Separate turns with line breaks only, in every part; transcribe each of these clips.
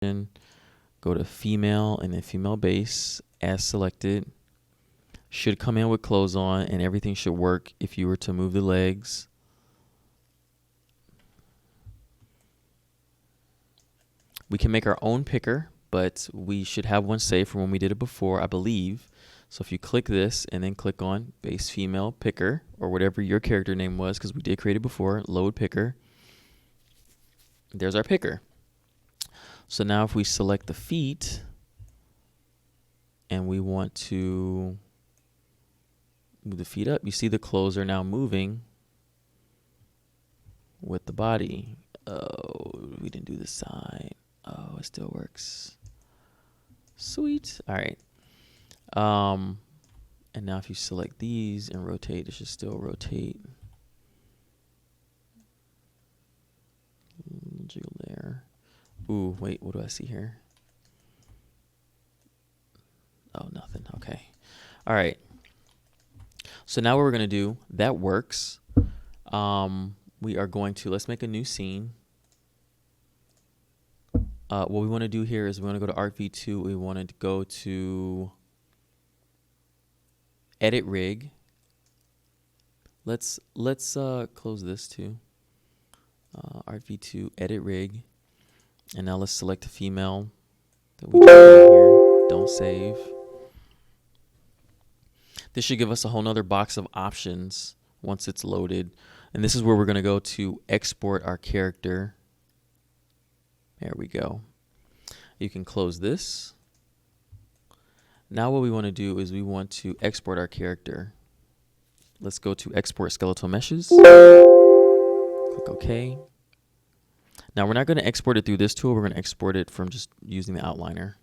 go to female and then female base as selected. Should come in with clothes on, and everything should work if you were to move the legs. We can make our own picker, but we should have one saved from when we did it before, I believe. So if you click this and then click on base female picker, or whatever your character name was, because we did create it before, load picker. There's our picker. So now if we select the feet and we want to move the feet up, you see the clothes are now moving with the body. Oh, we didn't do the side. Oh, it still works. Sweet. All right. And now if you select these and rotate, it should still rotate. Jiggle there. Ooh, wait, what do I see here? Oh, nothing. Okay. All right. So now what we're going to do, that works. We are going to, let's make a new scene. What we want to do here is we want to go to ARTv2. We want to go to edit rig. Let's close this too. ARTv2 edit rig, and now let's select the female that we just did here. Don't save. This should give us a whole nother box of options once it's loaded, and this is where we're going to go to export our character. There we go. You can close this. Now what we want to do is we want to export our character. Let's go to export skeletal meshes. Click OK. Now we're not going to export it through this tool. We're going to export it from just using the outliner.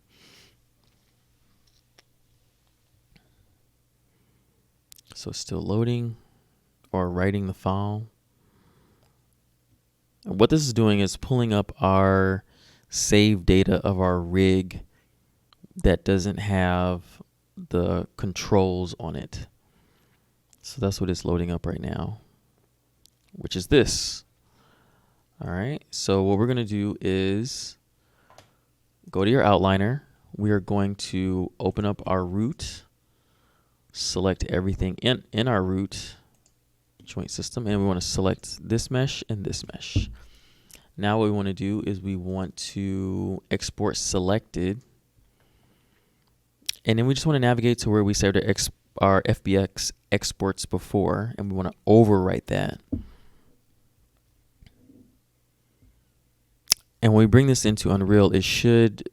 So still loading or writing the file. And what this is doing is pulling up our save data of our rig that doesn't have the controls on it. So that's what it's loading up right now, which is this. All right, so what we're going to do is go to your outliner. We are going to open up our root, select everything in our root joint system, and we want to select this mesh and this mesh. Now what we want to do is we want to export selected, and then we just want to navigate to where we saved our FBX exports before, and we want to overwrite that. And when we bring this into Unreal, it should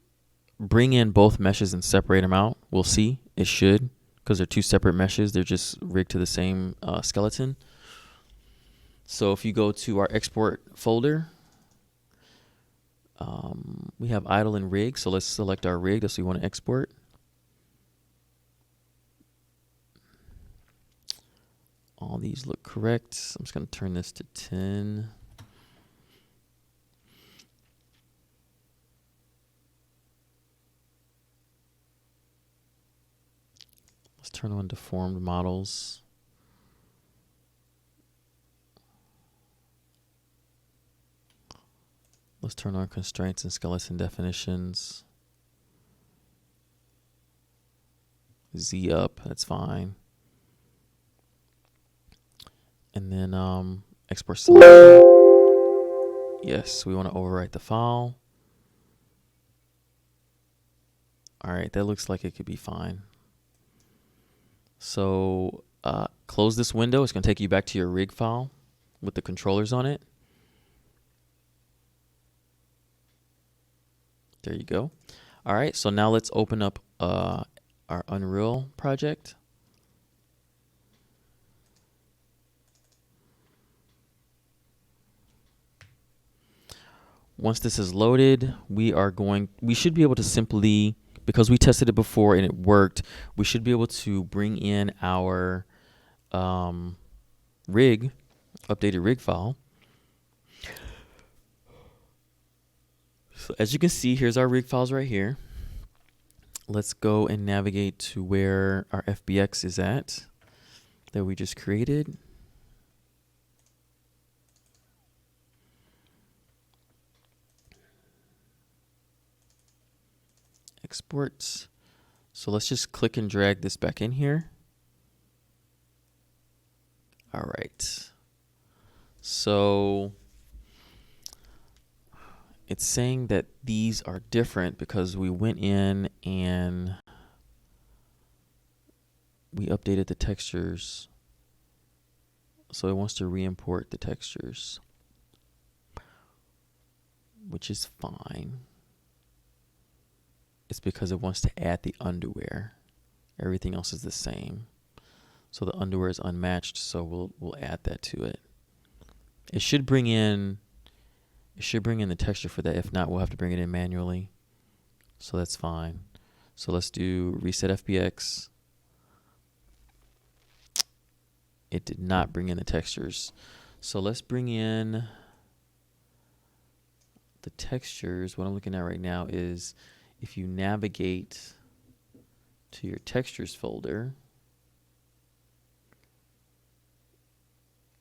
bring in both meshes and separate them out. We'll see. It should, because they're two separate meshes. They're just rigged to the same skeleton. So if you go to our export folder, we have idle and rig. So let's select our rig. That's what we want to export. All these look correct. I'm just going to turn this to 10. Let's turn on deformed models. Let's turn on constraints and skeleton definitions. Z up, that's fine. And then export selection. Yes, we want to overwrite the file. All right, that looks like it could be fine. So close this window. It's going to take you back to your rig file with the controllers on it. There you go. All right, so now let's open up our Unreal project. Once this is loaded, we should be able to simply, because we tested it before and it worked, we should be able to bring in our updated rig file. So as you can see, here's our rig files right here. Let's go and navigate to where our FBX is at that we just created. export. So let's just click and drag this back in here. All right. So it's saying that these are different because we went in and we updated the textures. So it wants to re-import the textures, which is fine. It's because it wants to add the underwear. Everything else is the same. So the underwear is unmatched, so we'll add that to it. It should bring in the texture for that. If not, we'll have to bring it in manually. So that's fine. So let's do reset FBX. It did not bring in the textures. So let's bring in the textures. What I'm looking at right now is if you navigate to your textures folder,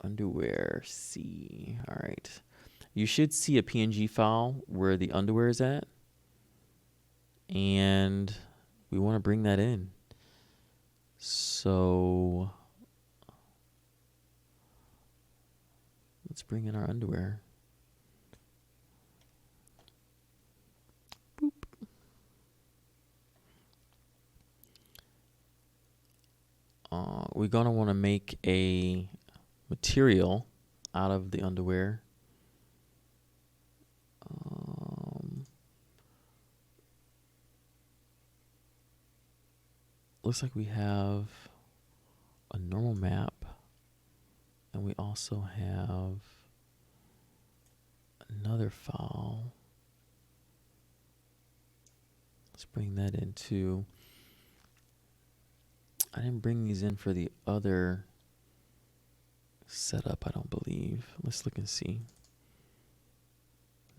underwear C. All right. You should see a PNG file where the underwear is at. And we want to bring that in. So let's bring in our underwear. Boop. We're going to want to make a material out of the underwear. Looks like we have a normal map, and we also have another file. Let's bring that into. I didn't bring these in for the other setup, I don't believe. Let's look and see.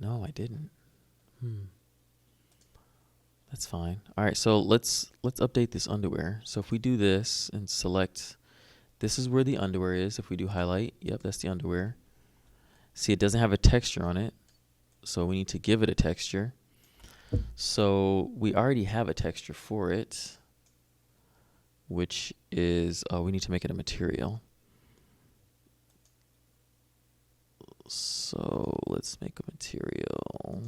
No, I didn't. That's fine. All right, so let's update this underwear. So if we do this and select, this is where the underwear is. If we do highlight, yep, that's the underwear. See, it doesn't have a texture on it, so we need to give it a texture. So we already have a texture for it, which is, we need to make it a material. So let's make a material.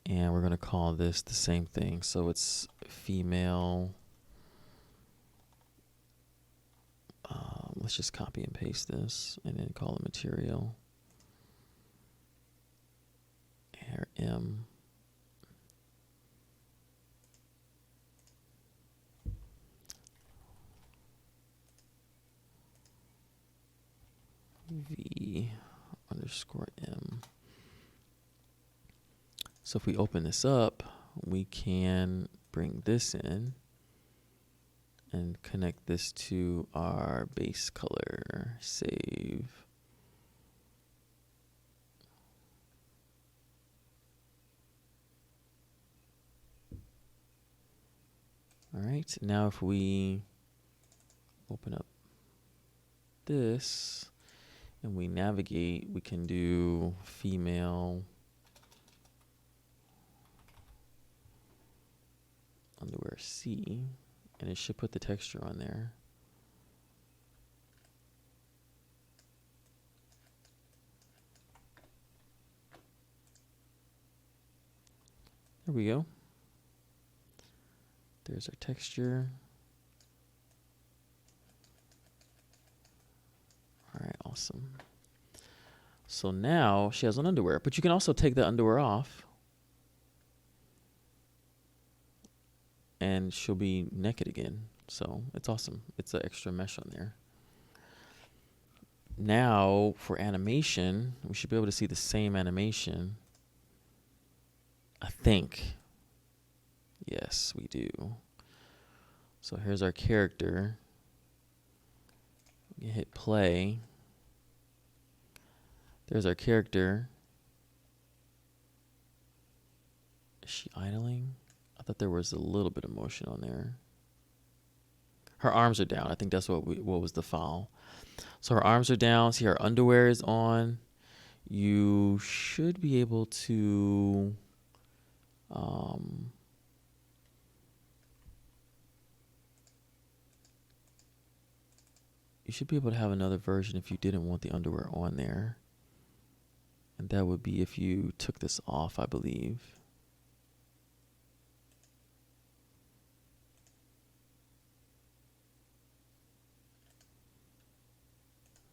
And we're going to call this the same thing. So it's female. Let's just copy and paste this and then call it material. RM. V underscore M. So if we open this up, we can bring this in and connect this to our base color. Save. All right, now if we open up this and we navigate, we can do female underwear C, and it should put the texture on there. There we go. There's our texture. All right, awesome. So now she has on underwear, but you can also take the underwear off and she'll be naked again. So it's awesome. It's an extra mesh on there. Now for animation, we should be able to see the same animation. I think. Yes, we do. So here's our character. You hit play. There's our character. Is she idling? I thought there was a little bit of motion on there. Her arms are down. I think that's what was the file. So her arms are down. See, her underwear is on. You should be able to you should be able to have another version if you didn't want the underwear on there. And that would be if you took this off, I believe.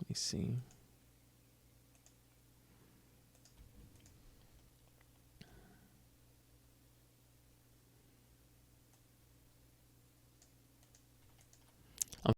Let me see.